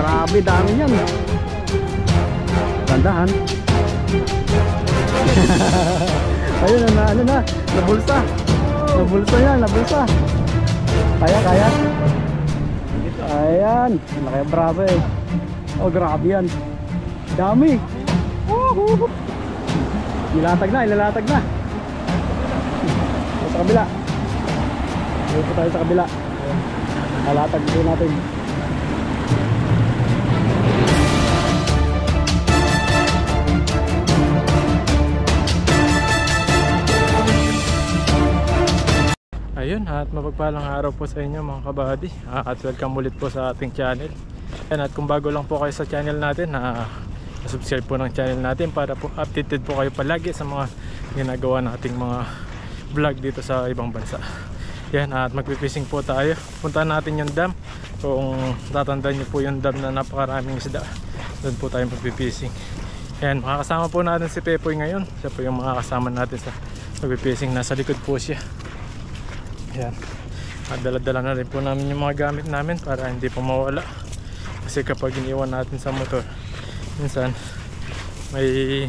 Grabe, dami niyan. Tandahan. Ayun na, ano na, nabulsa. Nabulsa yan, nabulsa. Kaya. Ayan, nakaya bravo eh. Oh, grabe yan. Dami. Nilatag na. Sa kabila. Dito tayo sa kabila. Nalatag dito natin. Ayun, at mapagpalang araw po sa inyo mga kabady, at welcome ulit po sa ating channel. At kung bago lang po kayo sa channel natin, subscribe po ng channel natin para po updated po kayo palagi sa mga ginagawa nating mga vlog dito sa ibang bansa. Yan, at magpipishing po tayo. Puntahan natin yung dam. Kung tatandaan nyo po yung dam na napakaraming isda, doon po tayo magpipishing. Yan, makakasama po natin si Pepoy ngayon. Siya po yung makakasama natin sa magpipishing. Nasa likod po siya. Yan. At dala-dala na rin po namin yung mga gamit namin para hindi po mawala. Kasi kapag iniwan natin sa motor, minsan may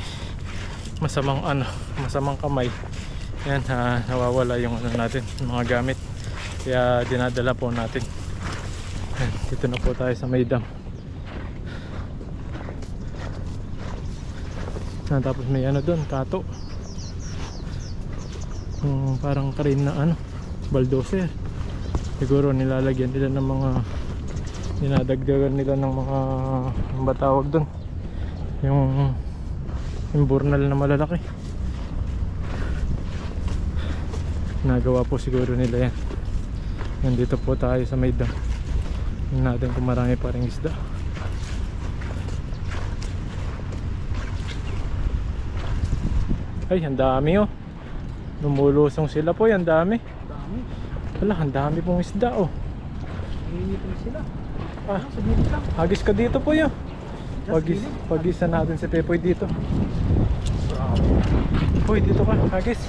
masamang kamay. Yan, nawawala yung natin, yung mga gamit. Kaya dinadala po natin. Yan, dito na po tayo sa may dam. Tapos may doon, kato. Parang crane na bulldozer. Siguro nilalagyan nila ng mga, dinadagdagan nila ng mga, ano ba tawag doon, yung burnal na malalaki. Nagawa po siguro nila yan. Nandito po tayo sa may dam. Tingnan natin kung marami pa ring isda. Ay, ang dami oh. Lumulusong sila po, ang dami. Wala, ang dami pong isda oh. Hinihintay sila. Hagis ka dito po yun. Pagisan natin si Pepoy dito. Hoy, dito ka, hagis.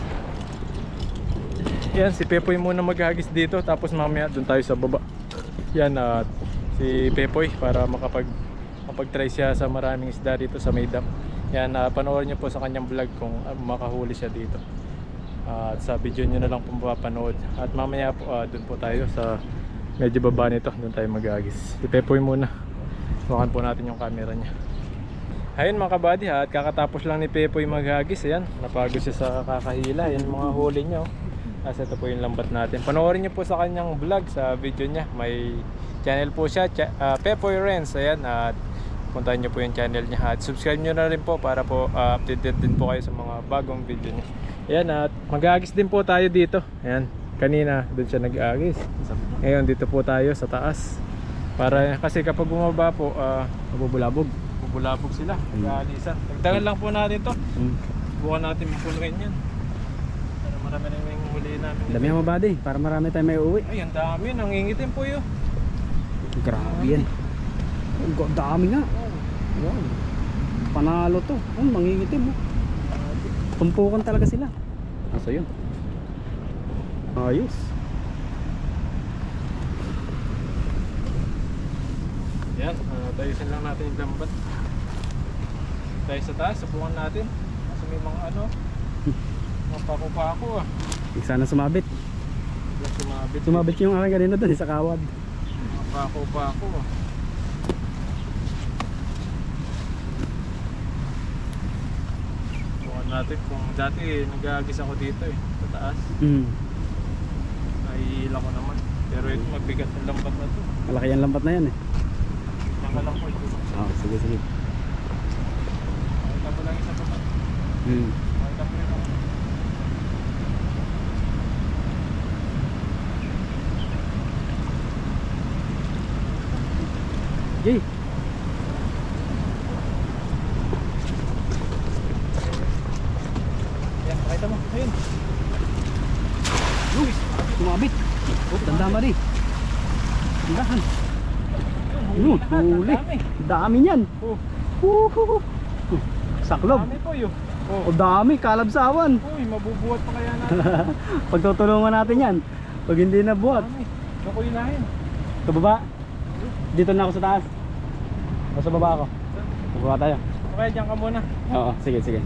Yan, si Pepoy muna maghagis dito. Tapos mamaya dun tayo sa baba. Yan, si Pepoy para makapag-try siya sa maraming isda dito sa may dam. Yan, panoorin nyo po sa kanyang vlog kung makahuli siya dito. At sa video nyo na lang po mapapanood. At mamaya po dun po tayo sa medyo baba nito, dun tayo maghagis. Si Pepoy muna, hawakan po natin yung camera nya. Ayun mga kabady, at kakatapos lang ni Pepoy maghagis. Ayan, napagod siya sa kakahila. Yan mga huli nya oh. Kasi ito po yung lambat natin. Panoorin nyo po sa kanyang vlog, sa video nya. May channel po siya, Pepoy Renz. Ayan, at puntahan nyo po yung channel nya. At subscribe nyo na rin po para po updated din po kayo sa mga bagong video nya. Ayan, at mag-aagis din po tayo dito. Ayan, kanina doon siya nag-aagis. Ngayon dito po tayo sa taas. Kasi kapag bumaba po, mabubulabog sila. Mag-aalisan. Dagdagan lang po natin to. Bukan natin mapuluin yan. Para marami na yung huli namin. Dami ang mabadi, para marami tayong may uwi. Ay, ang dami, nangingitim po yun. Grabe yan. Ang dami nga. Wow. Panalo to. Mangingitim oh. Tumpukan talaga sila. Asa yun? Ayos. Yan, tayusin lang natin yung lambat. Tayo sa taas, subukan natin. Kasi may mga mga pako-pako ah. Sana sumabit. Sumabit yung aking kanina doon sa kawad. Mga pako-pako ah. Natin kung dati nag-aagis ako dito sa taas. Nahihila ko naman. Pero ito magbigat ng lambat na to. Malaki ang lambat na yan eh. Saka lang po ito. Sige. Makita mo lang isa pa ba? Makita mo yun ako. Yay! Pakita mo, ayun. Luis, tumabit. Tanda ba rin? Tandahan. Yun, huli. Dami niyan. Saklob. Dami po yun. O dami, kalabsawan. Uy, mabubuhat pa kaya natin. Pagtutulungan natin yan. Pag hindi na buhat. Naku, ilahin. Sa baba. Dito na ako sa taas. Nasa baba ako. Baba tayo. Okay, dyan ka muna. Oo, sige, sige.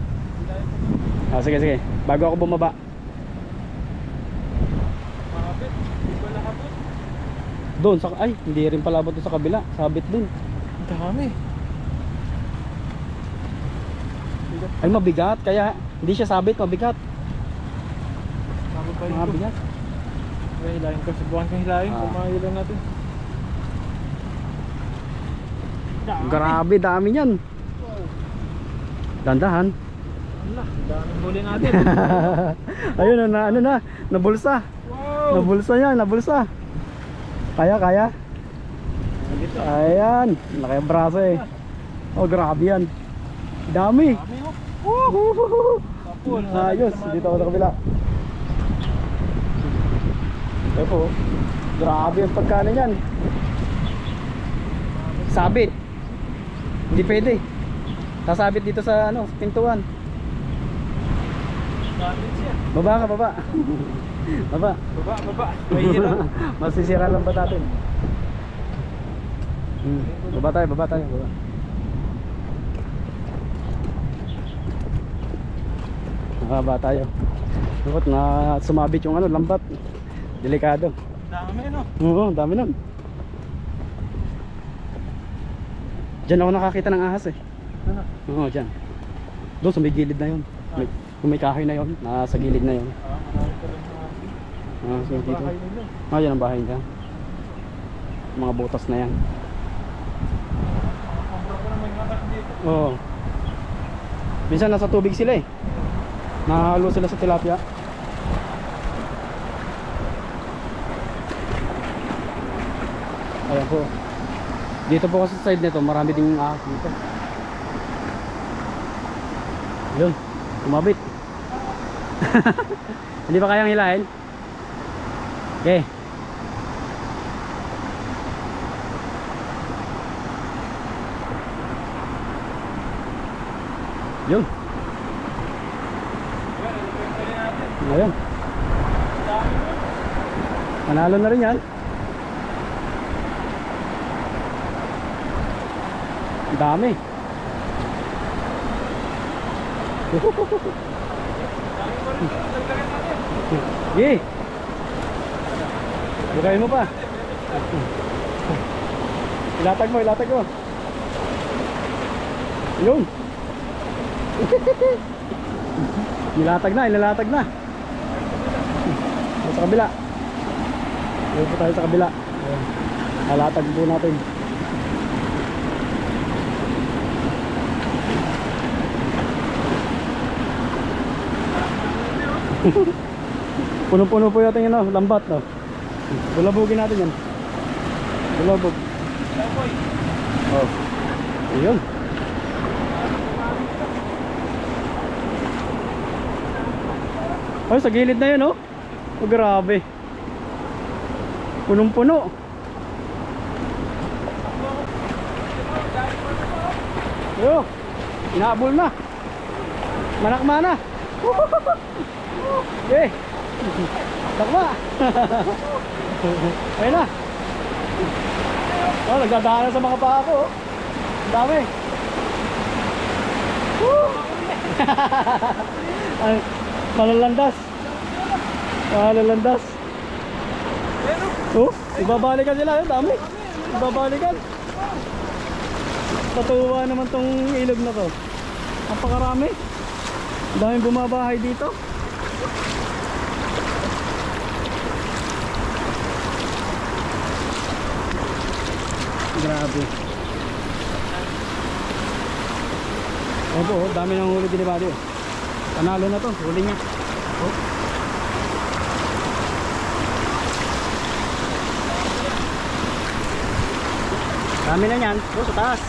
Sige, sige. Bago ako bumaba. Makapit. Hindi ko nakapit. Doon sa ay, hindi rin pala abot doon sa kabila. Sabit din. Ang dami. Ay, mabigat kaya hindi siya sabit, mabigat. Bakit pa yun ko? Mabigat. Okay, hilahin ko. Subukan ko hilahin. Kung mahilan natin. Dami. Grabe, dami niyan. Wow. Dandahan. Ala, daming huli natin. Ayun na, ano na, nabulsa. Wow. Nabulsa yan, nabulsa. Kaya, kaya. Dito. Ayan, laki ang braso eh. Oh, grabe yan. Dami. Dami oh. Tapos. Ayos, dito ako sa kabila. Ito po. Grabe ang pagkano yan. Sabit. Hindi pwede. Sasabit dito sa ano, pintuan. Sabit siya. Baba ka, baba. Baba. Baba. Mahirap. Masisira lang ba natin? Baba tayo, baba tayo, baba. Baba tayo. Dapat na sumabit yung ano, lambat. Delikado. Dami no. Oo, dami nun. Diyan ako nakakita ng ahas eh. Ano? Oo, dyan. Doon sa may gilid na yun. Kung may kahoy na yun, nasa gilid na yun. Marami ko rin sa So dito. bahay nila. Yan ang bahay niya. Mga butas na yan. Kumpra ko naman ngakas dito. Oo. Minsan nasa tubig sila eh. Nahalo sila sa tilapia. Ayan po. Dito po kasi sa side nito, marami ding ahas dito. Yun, kumabit. Hindi ba kayang hilahin? Okay. Yun. Ayan. Panalo na rin yan. Ang dami. Sige. Bukay mo pa. Ilatag mo, ilatag mo. Yun. Ilatag na, ilalatag na. Sa kabila. Dito po tayo sa kabila. Ayan. Halatag po natin. Puno-puno po natin yun, lambat no? Bulabugin natin yan. Bulabog. Oh. Ayun. Oh, sa gilid na yun oh. Oh, grabe. Punong-puno. Yo, inaabol na. Manakma na. Okay. Takma. Ayun na. Oh, nagdadaanan sa mga paa ko. Ang dami. Ay, malalandas. Malalandas. Oh, ibabalikan sila. Ang dami. Ibabalikan. Tatuwa naman tong ilog na to. Napakarami. Ang daming bumabahay dito. Grabe. Ayan po, dami ng huli din ni Buddy. Panalo na to, huli niya. Oh. Dami na yan, doon sa taas.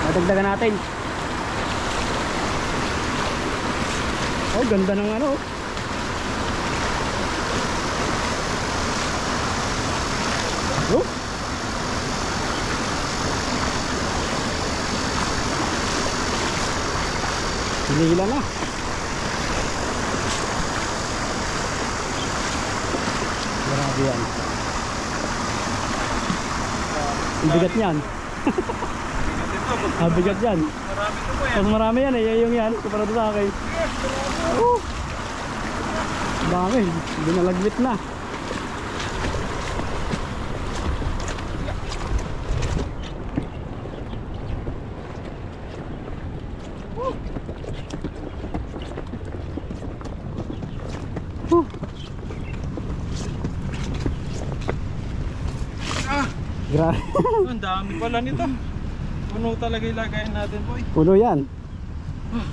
Nadagdagan natin. Oh, ganda ng ano. Oh. Hinihila na. Grabe yan. Ang bigat niyan. Bigat yan. Marami to po yan. Mas marami yan eh, yung yan, kumpara sa akin. Oh. Dami, binalaglit na. Grabe. Ang dami pala nito. Puno talaga ilagayin natin po eh. Puno yan.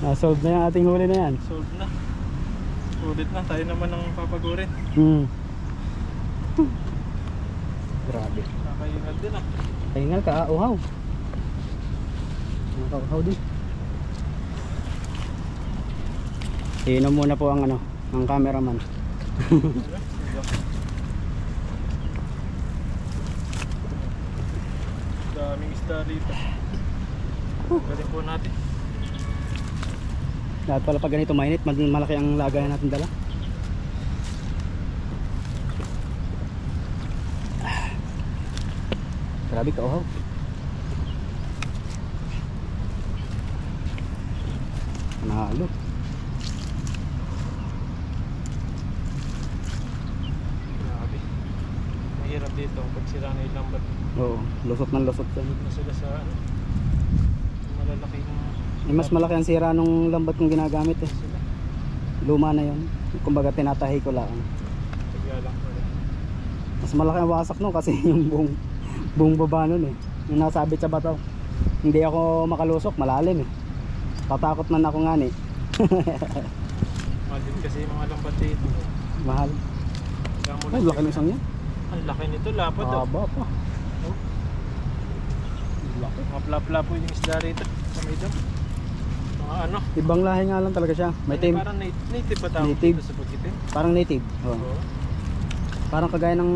Na-solve na yung ating huli na yan. Solve na. Ulit na, tayo naman ang papagurin. Grabe. Kakaingal din ah. Kaingal ka, uhaw. Nakauhaw din. Inom muna po ang ang cameraman. Daming isda rito. Galing po natin. Lahat pala pag ganito mainit, malaki ang lagayan natin dala. Grabe ka, uhaw. Nalo. Grabe. Mahirap dito pag sira na yung lambat. Oo, lusot ng lusot yan. Na sila sa malalaking Mas malaki ang sira nung lambat kong ginagamit eh. sila. Luma na yon. Kumbaga tinatahi ko lang. Tagalang pa rin. Mas malaki ang wasak no kasi yung buong baba nun eh. Yung nasabit sa bato. Hindi ako makalusok, malalim eh. Tatakot man ako nga eh. Mahal din kasi yung mga lambat dito. Mahal. Kaya mo Ay, laki ng isang yan. Ang laki nito, lapad oh. Haba pa. Oh. Laki. Mga plap-plap yung isda rito sa may dam. Mga ano. Ibang lahi nga lang talaga siya. May team. Parang native ba tawag Native. dito sa Bukitin? Parang native. Oo. Oo. Parang kagaya ng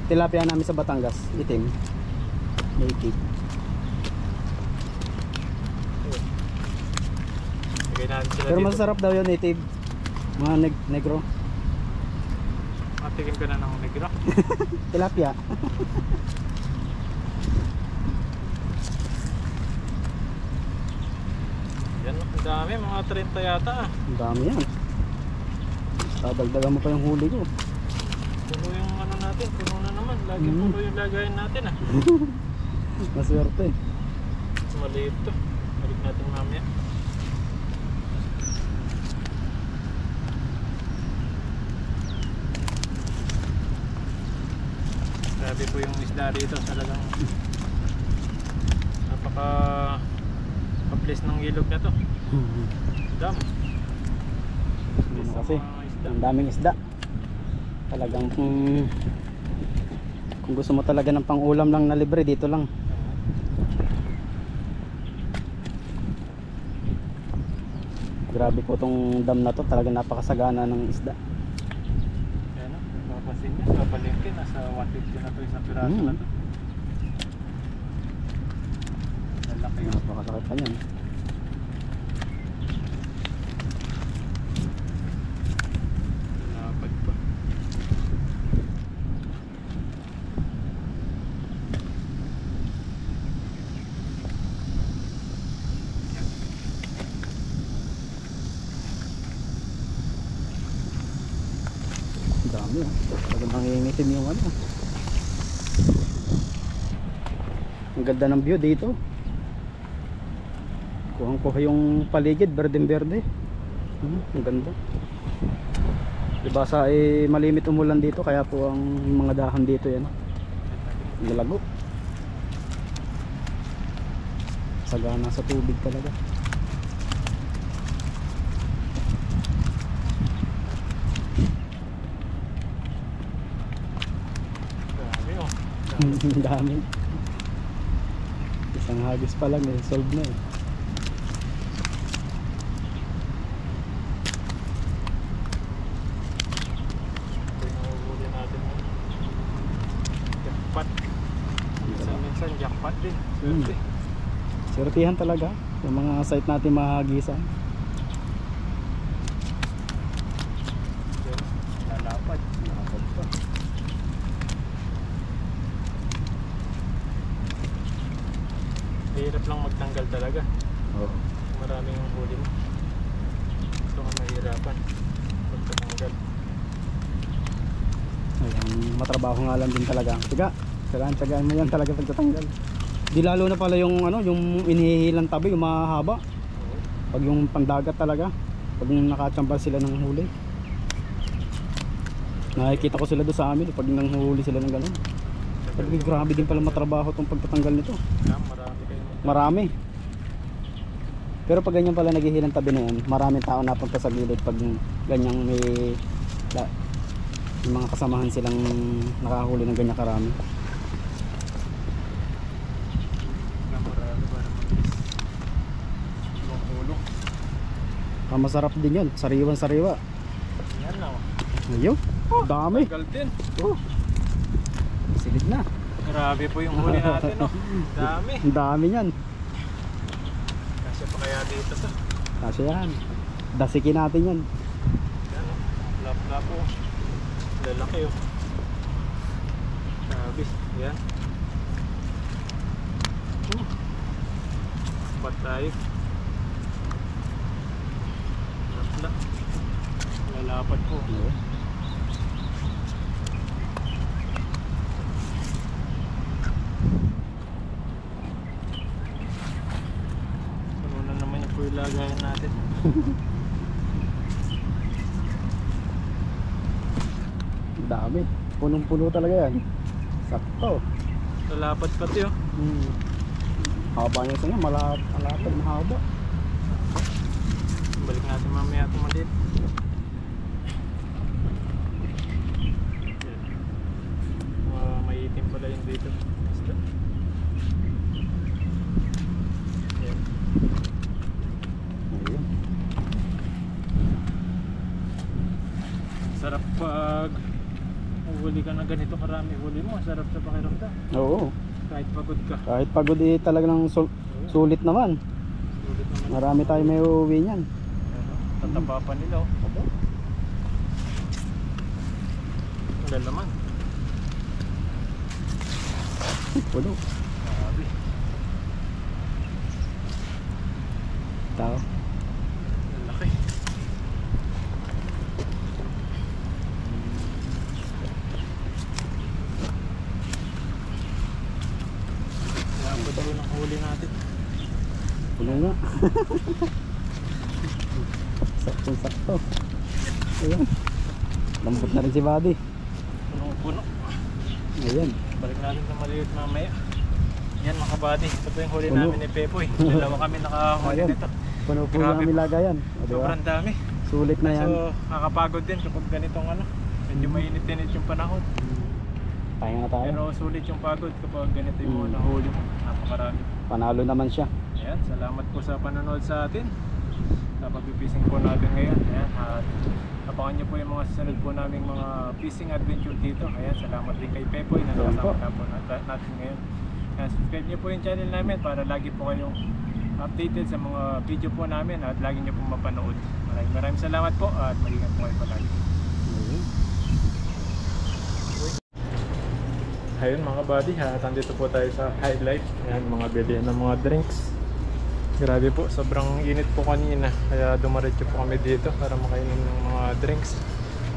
tilapia namin sa Batangas. Itim. Native. Lagay natin sila Pero dito. masarap daw yun native. Mga negro. Matikim ka na ng negro. Tilapia. Yan, ang dami. Mga 30 yata ah. Ang dami yan. Dadagdagan mo pa yung huli ko. Puno yung ano natin. Puno na naman. Lagi puno yung lagayin natin ah. Maswerte. Maliit to. Balik natin mamaya. Grabe po yung isda rito. Talagang napaka kaplis ng ilog na to. Dam. Ano kasi, ang daming isda. Talagang kung gusto mo talaga ng pang-ulam lang na libre, dito lang. Grabe po tong dam na to, talagang napakasagana ng isda. Yan o, papasin niya. Papalingkin. Nasa 150 na to isang piraso na to. Lalaki yun. Napakasakit pa niyan. Lapad pa. Ang dami oh. Talagang nangingitim yung ano. Ang ganda ng view dito. Kuhang-kuha yung paligid, berdeng-berde. Ang ganda. Diba sa malimit umulan dito, kaya po ang mga dahon dito yan. Nalago. Sagana sa tubig talaga. Grabe oh. Ang dami. Isang hagis pa lang eh, solve na eh. Ito yung nahuhuli natin mo. Jackpot. Minsan jackpot din. Swerte. Swertihan talaga yung mga site natin mahagisan. Yan. Lalapad. Nakapag pa. Mahirap lang magtanggal talaga. Oo. Maraming huli mo. Ito ang mahirapan pagtatanggal. Ayan, matrabaho nga lang din talaga. Tsagaan mo yan talaga pagtatanggal. Di lalo na pala yung ano, yung inihihilang tabi, yung mahahaba. Pag yung pangdagat talaga, pag nakachambal sila ng huli. Nakikita ko sila doon sa amin pag nanghuli sila ng gano'n. Pero grabe din pala matrabaho itong pagtatanggal nito. Marami kayo. Marami. Pero pag ganyan pala naghihilang tabi na yan, maraming tao napunta sa gilid pag ganyang may mga kasamahan silang nakahuli ng ganyan karami. Marami para mag-ulo. Masarap din yun, sariwan-sariwa. Yan na. Ayun, dami. Tagal din. Silid na. Grabe po yung huli natin, no? Dami. Ang dami yan. Kasi pa kaya dito sa. Kasi yan, dasikin natin yan. Yan, no? Lap-lap po. Lalaki, oh. Grabe. Yan. Patay. Lap-lap. Lalapat po. Puno na naman yung lagayan natin. Dami, punong-puno talaga yan. Sakto. Lalapat pati, oh. Haba niya sa niya, malapad na haba. Balik natin mamaya ito maliit. Maiitim pala yun dito. Basta. Yan. Ayun. Sarap pag huli ka na ganito karami huli mo. Sarap sa pakiramdam. Oo. Kahit pagod ka. Kahit pagod talagang sulit naman. Sulit naman. Marami tayo may uuwi niyan. Tataba pa nila, oh. Ang lalaman. Puno. Grabe. Tao. Lalaki. Kaya po daw ng huli natin. Puno nga. Sakto. Ayan. Lambot na rin si Buddy. Punong-puno. Ayan. Balik natin sa maliit mamaya. Yan mga kabady. Ito po yung huli Puno. namin ni Pepoy. Dalawa kami nakahuli Ayan. nito. Puno-puno Grabe. kami lagayan. O, diba? Sobrang dami. Sulit na yan. So nakakapagod din kapag ganitong ano. Medyo mainit-init yung panahon. Pahinga tayo. Pero sulit yung pagod kapag ganito yung mga nahuli mo. Napakarami. Panalo naman siya. Ayan, salamat po sa panonood sa atin. Sa pagpipising po natin ngayon. Ayan, at abangan nyo po yung mga susunod po naming mga fishing adventure dito. Ayan, salamat din kay Pepoy na Ayan po. nakasama po natin ngayon. Ayan, subscribe nyo po yung channel namin para lagi po kayong updated sa mga video po namin at lagi nyo po mapanood. Maraming salamat po at mag-ingat po kayo palagi. Ayun mga buddy, nandito po tayo sa highlight. Ayan, mga bilihan ng mga drinks. Grabe po, sobrang init po kanina. Kaya dumaretso po kami dito para makainom ng mga drinks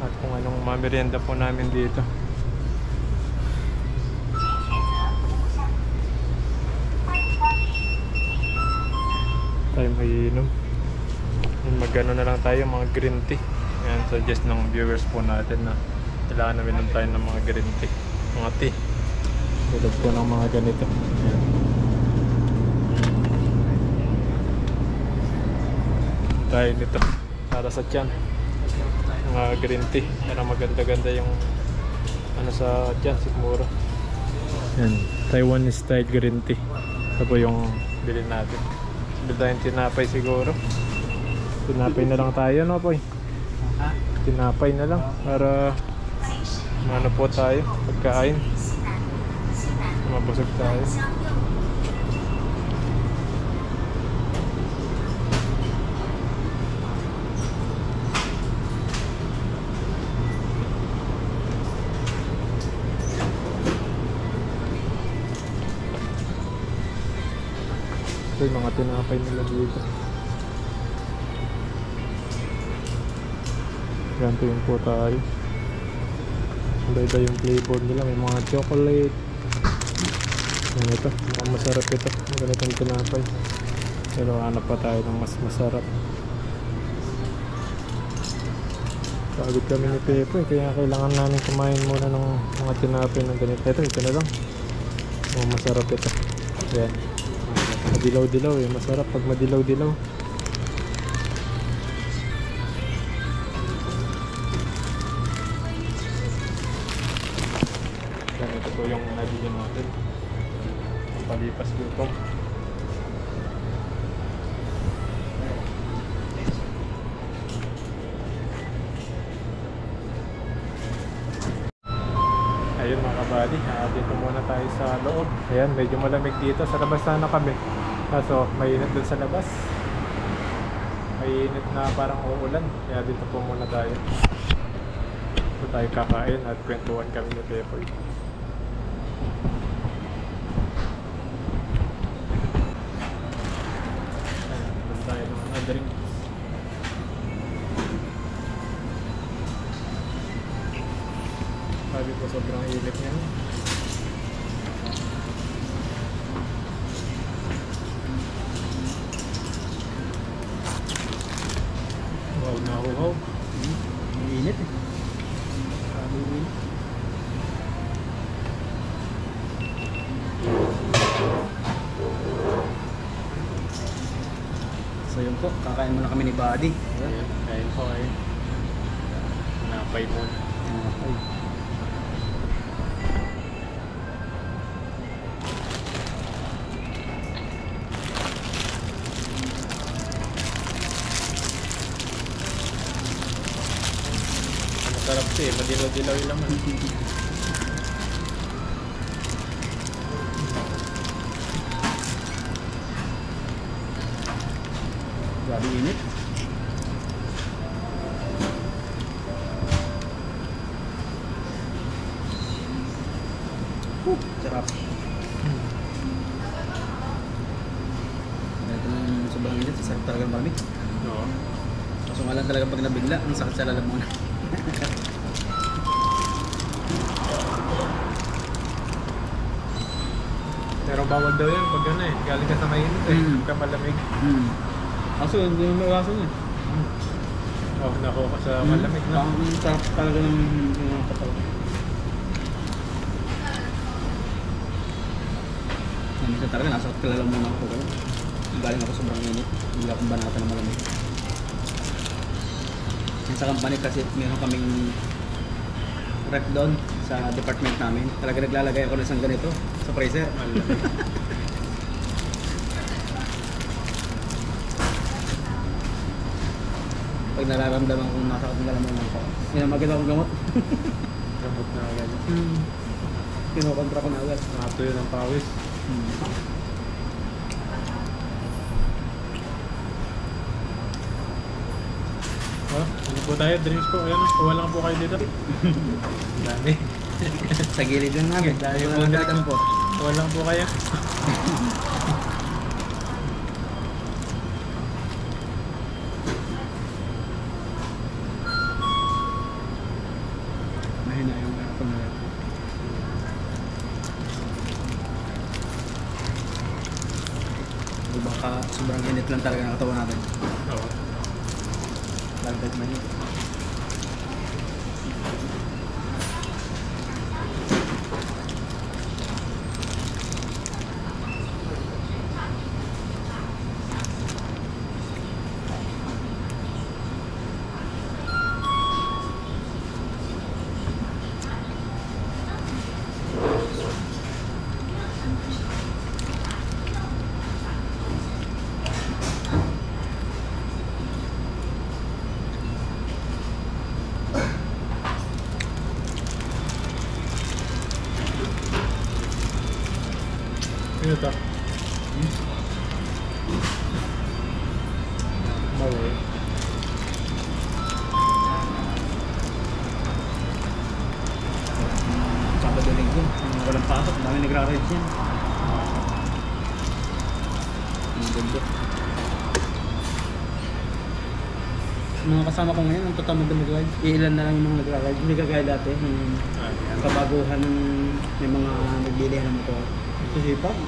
at kung anong mamerienda po namin dito. Tayo mag-iinom. Mag-ano na lang tayo, mga green tea. Ayan, suggest ng viewers po natin na kailangan na minom tayo ng mga green tea. Mga tea. Tulad po ng mga ganito. Ayan. Tayo nito para sa tiyan. Mga green tea. Para maganda-ganda yung ano sa tiyan siguro. Ayan. Taiwanese style green tea. Ito po yung bilhin natin. Bilhin tayong tinapay siguro. Tinapay na lang tayo, no po? Tinapay na lang para ano po tayo pagkain. Mabusog tayo. Ito yung mga tinapay nila dito. Ganito yung po tayo. Iba-iba yung flavor nila. May mga chocolate. Yan ito. Mga masarap ito. Ganitong tinapay. Pero hanap pa tayo ng mas masarap. Pagod kami ni Pepe. Kaya kailangan namin kumain muna ng mga tinapay ng ganito. Ito na lang. Mga masarap ito. Yan. Madilaw-dilaw eh. Masarap pag madilaw-dilaw. Yan, ito po yung nabili natin. Ang palipas gutom. Ayun mga kabady, dito muna tayo sa loob. Ayan, medyo malamig dito. Sa labas sana kami. Kaso mainit dun sa labas. Mainit na parang uulan. Kaya dito po muna tayo. Dito tayo kakain at kwentuhan kami ni Pepoy. Ayan, dun tayo ng mga drinks. Sabi ko sobrang init niya. Wow, nahuhaw. Ang init eh. Sabi mo yun. So yun po, kakain muna kami ni Buddy. Ayan, kain po eh. Napay muna. Okay. Masarap siya eh, madilaw-dilaw yung laman. Grabe init. Sarap. Ito ng sobrang init, sarap talaga ng barbie. Oo. Kaso nga lang talaga pag nabigla, ang sakit sa lalamunan. Pero bawal daw yan pag ano eh, galing ka sa mainit eh, Mm. ka malamig. Kaso hindi mo maiwasan yun. Oh, nako ka sa malamig na. Ang sarap talaga ng katawan. Minsan talaga nasa lalamunan ako. Galing ako sobrang init. Hindi akong banata na malamig. Sa company kasi meron kaming rep doon sa department namin. Talaga naglalagay ako ng isang ganito sa freezer. Malamig. Pag nararamdaman kong masakit ng lalamunan ko, minamagin akong gamot. Gamot na agad. Kinokontra ko na agad. Nakatuyo ng pawis. Oh, ano po tayo? Drinks po. Ayan, kuha lang po kayo dito. Dami. Sa gilid lang namin. Dahil po Walang drinks. dadam po. Kuha lang po kayo. Mahina yung pangalan. Baka sobrang init lang talaga ng katawan natin. Oo. Lalo kahit mainit. Ano ito? Maway. Sabado linggo, walang pasok, dami nagra-rides yan. Hindi bundok. Mga kasama ko ngayon, ang tatamad na mag-ride. Ilan na lang yung mga nagra-ride. Hindi kagaya dati. Yung kabaguhan ng may mga nagbilihan ng motor. Sisipag.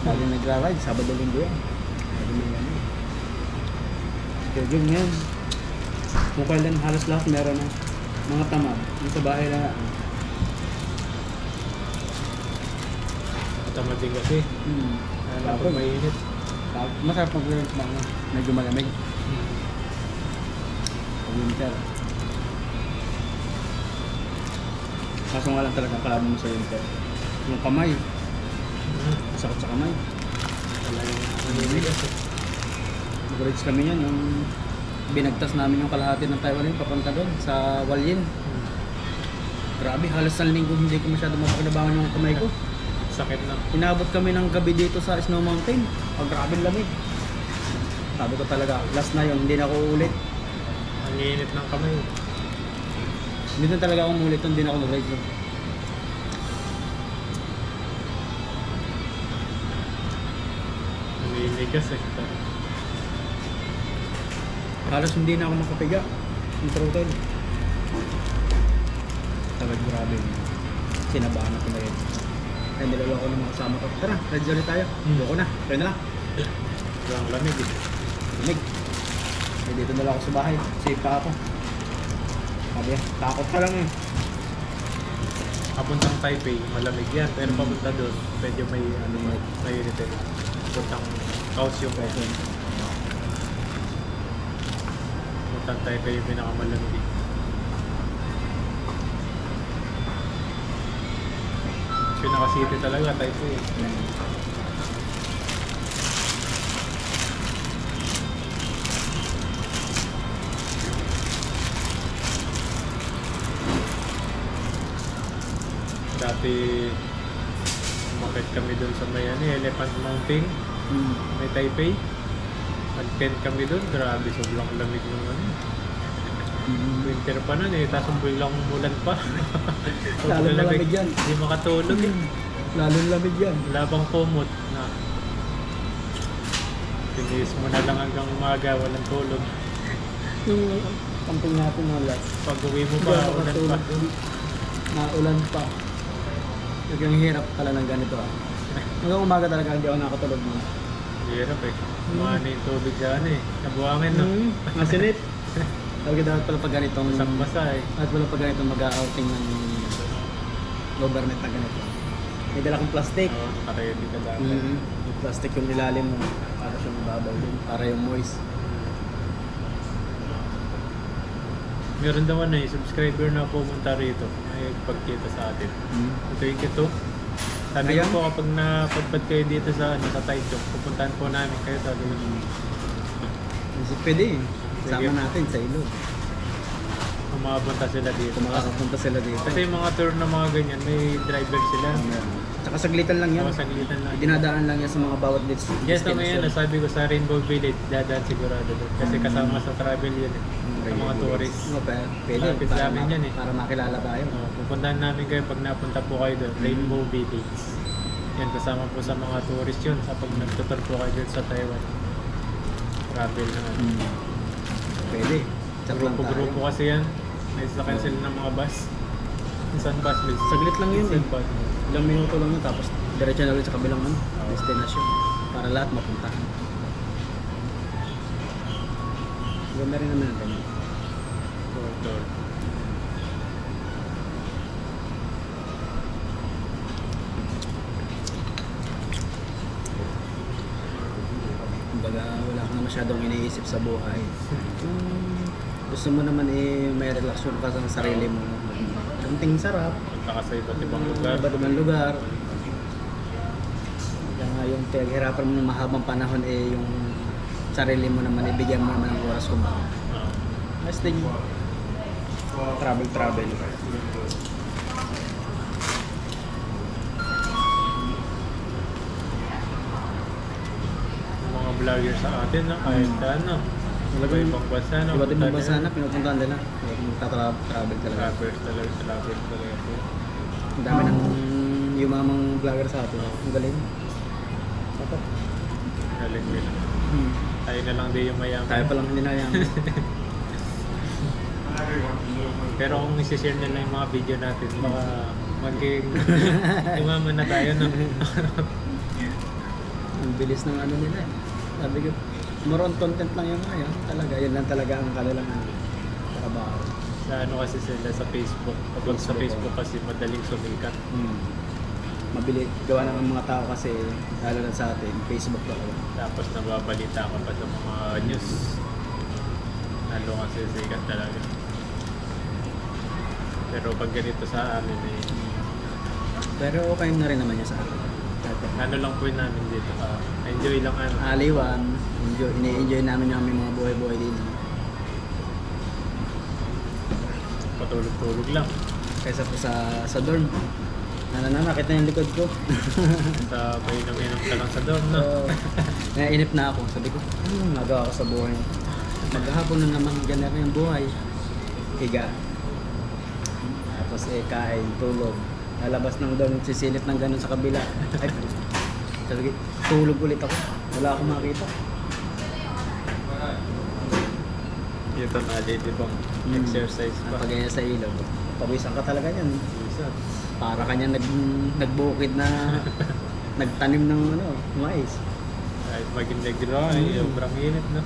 Dali nagra-ride. Sabado linggo yan. Sabi mo yan. Schedule ngayon. Kung kailan halos lahat meron na mga tamad. Yung sa bahay na. Tamad din kasi. Alam ko mainit. Masarap mag-ride sa mga medyo malamig. Winter. Kaso nga lang talaga kalaban mo sa winter. Yung kamay. Sakit sa kamay. Talagang naninigas eh. Nag-rides kami yan. Yung binagtas namin yung kalahati ng Taiwan papunta doon sa Walyin. Grabe, halos sa linggo hindi ko masyado mapakinabangan yung kamay ko. Sakit na. Inabot kami ng gabi dito sa Snow Mountain. Grabe lamig. Sabi ko talaga, last na yun, hindi na ako uulit. Ang init ng kamay. Hindi na talaga ako umulit, hindi na ako nag-ride doon. Naninigas eh. Halos hindi na ako makapiga. Yung throttle. Talagang grabe. Sinabahan ako na yun. Kaya nilalo ako ng mga kasama ko. Tara, ride ulit tayo. Buko na. Kaya na lang. Ang lamig eh. Lamig. Eh, dito na lang ako sa bahay. Safe pa ako. Sabi, takot ka lang eh. Papuntang Taipei, malamig yan. Pero papunta doon, medyo may ano, may init eh. Papuntang Kaohsiung kasi. Papuntang Taipei yung pinakamalamig. Pinaka-city talaga, Taipei. Dati umakit kami doon sa may Elephant Mountain, may Taipei. Nag-tent kami doon, grabe sobrang lamig ng ano. Winter pa nun eh, tapos biglang umulan pa. Lalo malamig yan. Hindi makatulog eh. Lalo lamig yan. Labang kumot na tinis mo na lang hanggang umaga, walang tulog. Yung camping natin mga last. Pag uwi mo pa, ulan pa. Naulan pa. Yung hirap pala ng ganito ah. Hanggang umaga talaga hindi ako nakatulog mo. Hirap eh. Kumana yung tubig sa ano eh. Nabuhangin no? Masinit. Talaga dapat pala pag ganitong... Basang-basa eh. Dapat pala pag ganitong mag-outing ng government na ganito. May dala kong plastic. Oo, nakaready ka dapat. Yung plastic yung ilalim mo. Para siyang mababaw din. Para yung moist. Meron naman eh, subscriber na pumunta rito. May pagkita sa atin. Ito yung ito. Sabi ko Ayan. po kapag napadpad kayo dito sa Taichung, pupuntahan po namin kayo. Sabi ko, Pwede eh. Sige. Sama natin sa ilog. umapunta sila dito. Kung makakapunta sila dito. Kasi yung mga tour na mga ganyan, may driver sila. Tsaka saglitan lang yan. Oo, saglitan lang. Dinadaan lang yan sa mga bawat Yes, tama yan. Sabi ko sa Rainbow Village, dadaan sigurado doon. Kasi kasama sa travel yun eh. Sa mga tourists. Pwede. Lapit sa amin yan eh. Para makilala tayo. Pupuntahan namin kayo pag napunta po kayo doon. Rainbow Village. Yan, kasama po sa mga tourist yun. Sa pag nagtutur po kayo doon sa Taiwan. Travel na. Pwede. Chat lang tayo. Grupo kasi yan. May sakyan sila ng mga bus. Isang bus. Saglit lang yun eh. Isang bus. Ilang minuto lang yun. Tapos diretso na ulit sa kabilang destination. Para lahat mapuntahan. Ganda rin naman ang ganyan. Tour. Kumbaga wala ka na masyadong iniisip sa buhay. Kung gusto mo naman may relaxation ka sa sarili mo. Kunting sarap. Punta ka sa iba't ibang lugar. Iba't ibang lugar. Kaya nga yung pinaghirapan mo ng mahabang panahon yung sarili mo naman, ibigyan mo naman ng oras kung baka. Nice thing. Travel. Yung mga vlogger sa atin, no? Kahit ano. Ibang bansa, no? Iba't ibang bansa na pinupuntahan nila. Magta-travel talaga. Travel talaga. Ang dami ng yumamang vlogger sa atin. Ang galing. Dapat. Galing nila. Tayo na lang din yung mayaman. Tayo pa lang hindi na yan. Pero kung isi-share nila yung mga video natin, baka maging umaman na tayo, no? Ang bilis ng ano nila. Sabi ko, more on content lang yung ngayon. Talaga, yun lang talaga ang kanilang trabaho. Sa ano kasi sila sa Facebook. Kapag sa Facebook kasi madaling sumikat. Mabili, gawa ng mga tao kasi, lalo na sa atin, Facebook talaga. Tapos nababalita ka pa sa mga news. Lalo kasi sikat talaga. Pero pag ganito sa amin eh, Pero okay na rin naman niya sa atin. ano lang po yun namin dito. Enjoy lang ano. Aliwan, ini-enjoy namin yung aming mga buhay-buhay din. Patulog-tulog lang. Kaysa po sa dorm. Nakita yung likod ko. Sa painom-inom ka lang sa dorm, no? Nainip na ako. Sabi ko, nagawa ko sa buhay. Maghahapon na naman ganyan yung buhay. Higa. Tapos kain, tulog. Lalabas ng dorm, sisilip ng ganun sa kabila. Ay, sabi ko, tulog ulit ako. Wala akong makita. Ito na, di bang exercise pa. Pag sa ilog. Pawisan ka talaga yan. Isa. Para kanya nagbukid na nagtanim ng mais. Kahit maging nag-dry, sobrang init, no?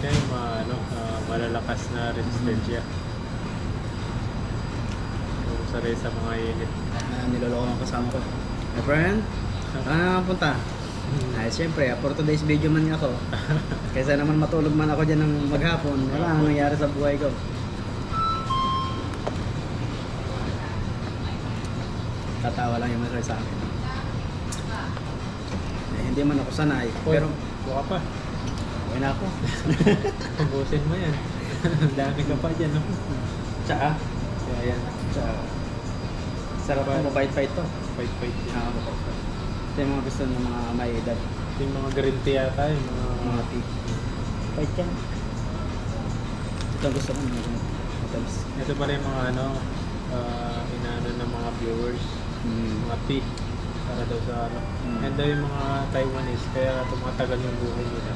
Kaya yung malalakas na resistensya. Saray sa mga init. Niloloko ng kasama ko. My friend, saan na punta? Ay, siyempre, for today's video man ako. Kaysa naman matulog man ako dyan ng maghapon, wala nang nangyari sa buhay ko. Tatawa lang yung masaya sa akin. Hindi man ako sanay, pero buka pa. okay na ako. Ubusin mo yan. Dami ka pa dyan, no? Tsaka, Kaya yan. tsaka, sarap ang mabait-bait to. Fight-fight yan. Mabait-bait. Ito yung mga gusto ng mga may edad, Yung mga green tea yata, yung mga tea. Bait yan. Ito gusto ko mga items. Ito pala yung mga inaano ng mga viewers. Mga tea. Para daw sa And daw yung mga Taiwanese, kaya tumatagal yung buhay nila.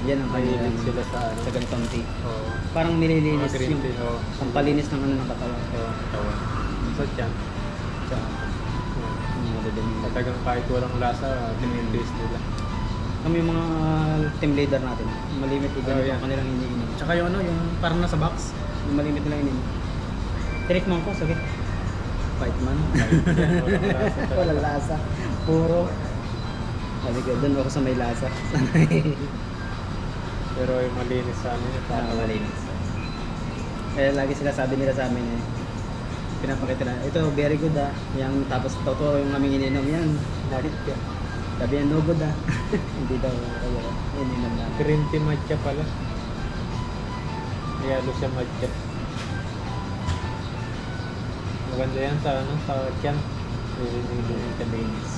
Yan ang kanilang Mahilig sila sa sa ganitong tea. Oo. Parang nililinis Mga green yung tea, oo. pampalinis ng ng katawan. Oo, katawan. So, yan. Tsaka, madadali. Matagang kahit walang lasa, tinitaste nila. Kami yung mga team leader natin, malimit Oh, yeah. ang kanilang iniinom. Tsaka yung yung parang nasa box, yung malimit nilang iniinom. Tinikman ko, sige. Fight man. Yan, walang lasa talaga. Walang lasa. Puro. Sabi ko, doon ako sa may lasa. Pero yung malinis sa amin, Malinis. Eh, lagi sila sabi nila sa amin pinapakita na, ito very good Yang tapos totoo yung aming ininom yan. Narit ka. Sabi yan, no good Hindi daw kaya ininom na. Green tea matcha pala. Yalo siya matcha. Maganda yan sa sa tiyan. Malinis.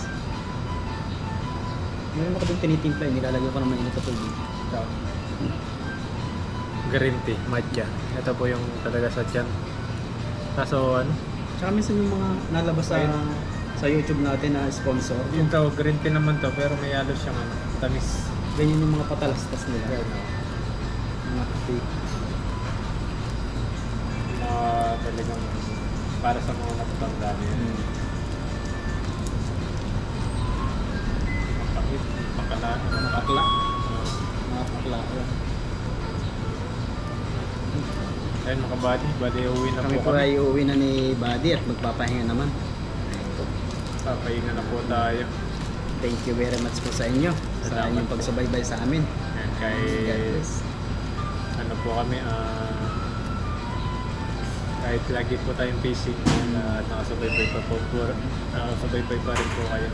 Meron ako doon tinitimpla, nilalagay ko ng mainit na tubig. Green tea, matcha. Ito po yung talaga sa tiyan. Kaso Tsaka minsan yung mga nalabas sa YouTube natin na sponsor, yung tawag green tea naman to, pero may yalo siyang tamis. ganyan yung mga patalastas nila. Mga tea. Mga talagang para sa mga natatanda niya. Mapakit, pakala, Pakla. Mga pakla. Ayun mga buddy, uwi na Kami po po ay uuwi na ni Buddy at magpapahinga naman. Papahinga na po tayo. Thank you very much po sa inyo. Sa Salamat inyong po. pagsubaybay sa amin. And kay God bless. ano po kami kahit lagi po tayong fishing at nakasubaybay pa po nakasubaybay pa rin po kayo.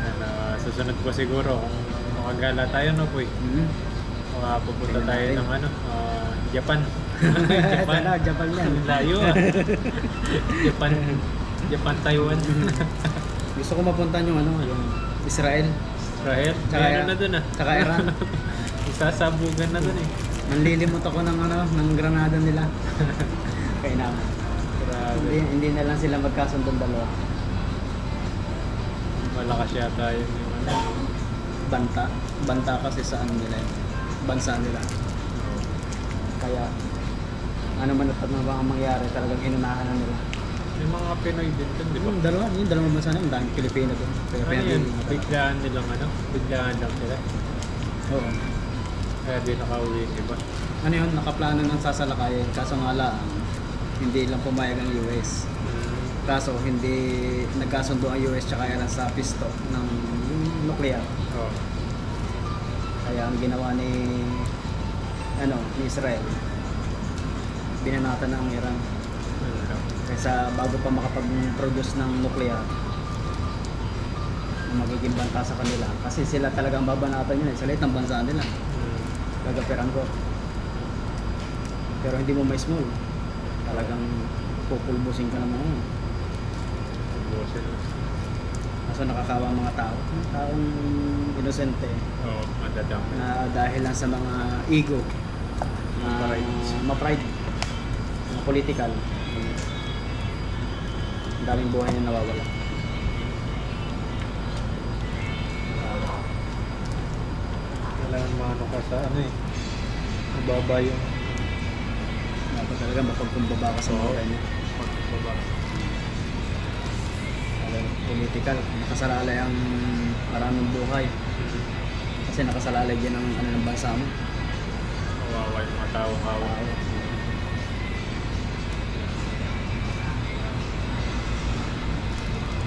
And susunod po siguro kung makagala tayo no po pupunta Tingnan tayo natin. ng Japan. Sana, Japan yan. Layo Japan, Taiwan. Gusto ko mapuntahan yung yung Israel. Israel. Tsaka- Meron na dun Tsaka Iran. Isasabugan na dun Manlilimot ako ng ng granada nila. Kaya Grabe. hindi na lang sila magkasundong dalawa. malakas yata yun yung ano. Banta kasi sa ano nila, bansa nila. Kaya ano man at ano ba ang mangyari, talagang inunahan na nila. May mga Pinoy din dun, di ba? Yung dalawang bansa na yun, daming Pilipino doon. Kaya Ano yun? Biglaan nilang ano? Biglaan lang sila. Oo. Kaya di nakauwi yung iba. Ano yun, nakaplano ng sasalakayin, kaso nga lang, hindi lang pumayag ang US. Kaso hindi nagkasundo ang US tsaka Iran sa pisto ng nuclear. Oo. Kaya ang ginawa ni ni Israel, binanatan na ang Iran. Kaysa bago pa makapag-produce ng nuclear na magiging banta sa kanila. Kasi sila talagang babanatan yun, sa liit ng bansa nila. Gagapiran ko. Pero hindi mo may small. Talagang pupulbusin ka naman yun. Kaso nakakawa ang mga tao. Taong inosente. Oo, madadami. Na dahil lang sa mga ego. Na ma-pride. Na political. Ang daming buhay na nawawala. Kailangan maano ka sa ano eh. Mababa yung Dapat talaga mapagkumbaba ka sa mga kanya. pagbaba. Political. Nakasalalay ang maraming buhay. Kasi nakasalalay din ang ng bansa mo. Kawawa yung mga taong hawa.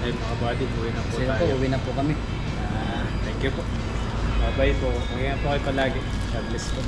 Ay mga buddy, uwi na po Kasi tayo. po, uwi na po kami. Thank you po. Bye-bye po. Mag-ingat po kayo palagi. God bless po.